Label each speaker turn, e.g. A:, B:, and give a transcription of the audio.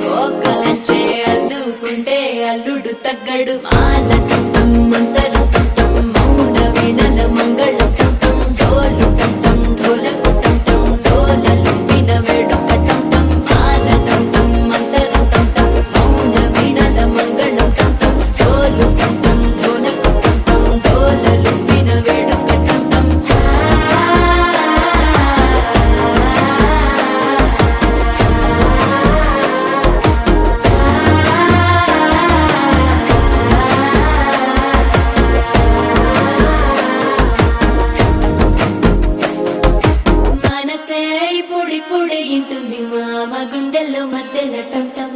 A: కోకలంచే అల్లుకుంటే అల్లుడు తగ్గడు మాల టం మంతరం టం మౌన వీణల మంగళం టం డోలు టం ఢోలకు టం డోలలు విన వేడుక టం మాల టం మంతరం టం మౌన వీణల మంగళం టం డోలు టం ఢోలకు టం డోలలు విన వేడుక టం మనసే పొడి పొడి ఇంటుంది మామ గుండెల్లో మధ్యలో టం టం